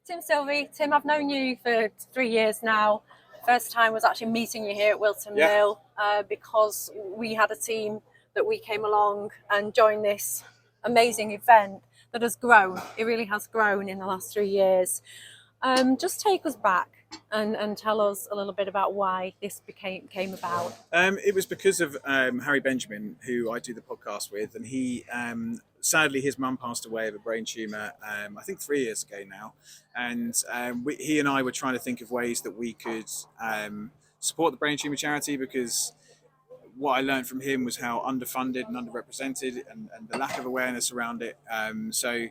Tim Silvey. Tim, I've known you for 3 years now. First time was actually meeting you here at Whilton Mill because we had a team that we came along and joined this amazing event that has grown. It really has grown in the last 3 years. Just take us back and tell us a little bit about why this came about. It was because of Harry Benjamin, who I do the podcast with, and he sadly his mum passed away of a brain tumour I think 3 years ago now, and he and I were trying to think of ways that we could support the Brain Tumour Charity, because what I learned from him was how underfunded and underrepresented and the lack of awareness around it. So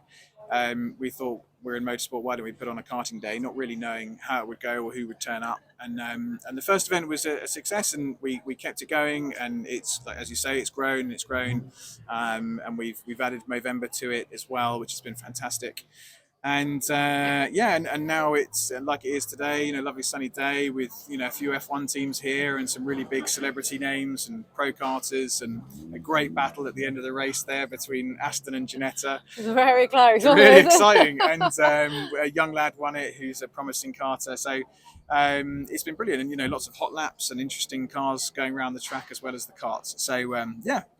we thought, we're in motorsport, why don't we put on a karting day, not really knowing how it would go or who would turn up. And the first event was a success, and we kept it going, and it's, like, as you say, it's grown, and we've added Movember to it as well, which has been fantastic. And and now it's like it is today, lovely sunny day with a few F1 teams here and some really big celebrity names and pro karters, and a great battle at the end of the race there between Aston and Ginetta. It's very close. Really exciting, and a young lad won it who's a promising karter. So it's been brilliant, and lots of hot laps and interesting cars going around the track as well as the karts. So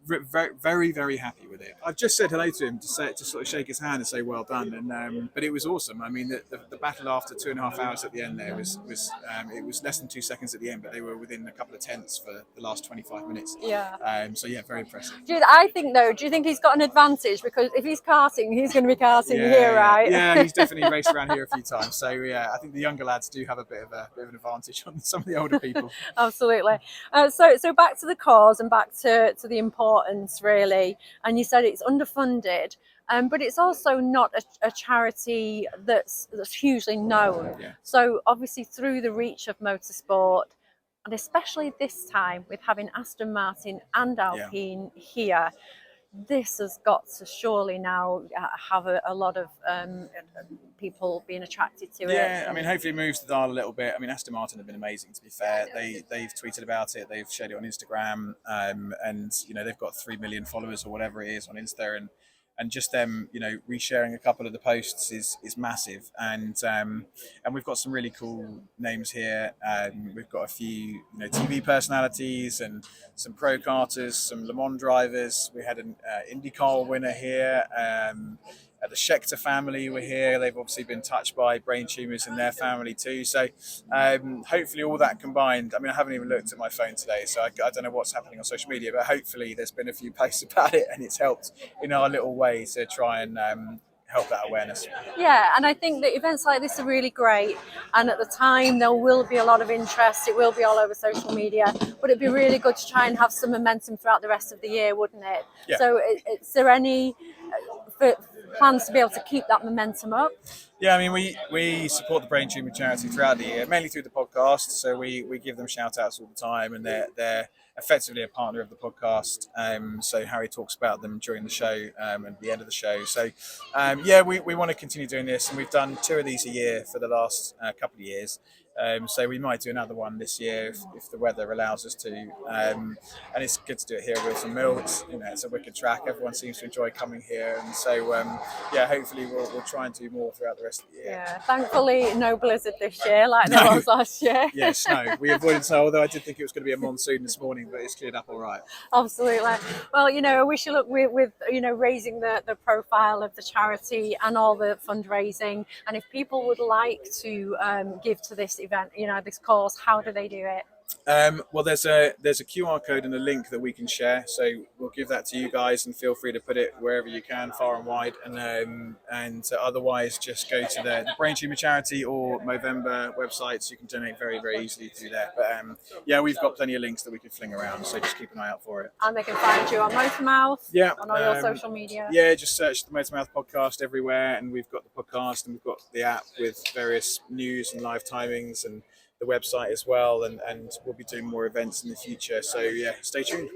very, very happy with it. I've just said hello to him to sort of shake his hand and say well done, and but it was awesome. I mean, the battle after 2.5 hours at the end there was it was less than 2 seconds at the end, but they were within a couple of tenths for the last 25 minutes. Yeah. So yeah, very impressive. Do you think he's got an advantage, because if he's karting, he's going to be karting here, right? Yeah, he's definitely raced around here a few times. So yeah, I think the younger lads do have a bit of an advantage on some of the older people. Absolutely. So back to the cause and back to the importance, really. And you said it's underfunded, but it's also not a charity that's hugely known. Yeah. So obviously through the reach of motorsport, and especially this time with having Aston Martin and Alpine here, this has got to surely now have a lot of people being attracted to it. Yeah, I mean, hopefully it moves the dial a little bit. I mean, Aston Martin have been amazing, to be fair. They've tweeted about it, they've shared it on Instagram, and they've got 3 million followers or whatever it is on Insta, and just them, resharing a couple of the posts is massive. And we've got some really cool names here. We've got a few TV personalities and some pro karters, some Le Mans drivers. We had an IndyCar winner here. The Scheckter family were here. They've obviously been touched by brain tumours in their family too. So hopefully all that combined, I mean, I haven't even looked at my phone today, so I don't know what's happening on social media, but hopefully there's been a few posts about it and it's helped in our little way to try and help that awareness. Yeah, and I think that events like this are really great, and at the time there will be a lot of interest. It will be all over social media, but it'd be really good to try and have some momentum throughout the rest of the year, wouldn't it? Yeah. So is there any plans to be able to keep that momentum up? Yeah, I mean, we support the Brain Tumour Charity throughout the year, mainly through the podcast. So we give them shout outs all the time, and they're effectively a partner of the podcast. So Harry talks about them during the show and the end of the show. So we want to continue doing this, and we've done 2 of these a year for the last couple of years. So we might do another one this year if the weather allows us to, and it's good to do it here at Whilton Mill. It's a wicked track. Everyone seems to enjoy coming here, and so hopefully we'll try and do more throughout the rest of the year. Yeah, thankfully no blizzard this year like there was last year. Yeah, snow. We avoided snow, although I did think it was going to be a monsoon this morning, but it's cleared up all right. Absolutely. Well, I wish you luck with raising the profile of the charity and all the fundraising. And if people would like to give to this event, this cause, how do they do it? Well, there's a QR code and a link that we can share, so we'll give that to you guys, and feel free to put it wherever you can, far and wide. And otherwise, just go to the Brain Tumour Charity or Movember websites. You can donate very, very easily through there. But we've got plenty of links that we can fling around, so just keep an eye out for it. And they can find you on Motormouth, on all your social media. Yeah, just search the Motormouth podcast everywhere, and we've got the podcast and we've got the app with various news and live timings, and the website as well, and we'll be doing more events in the future. So yeah, stay tuned.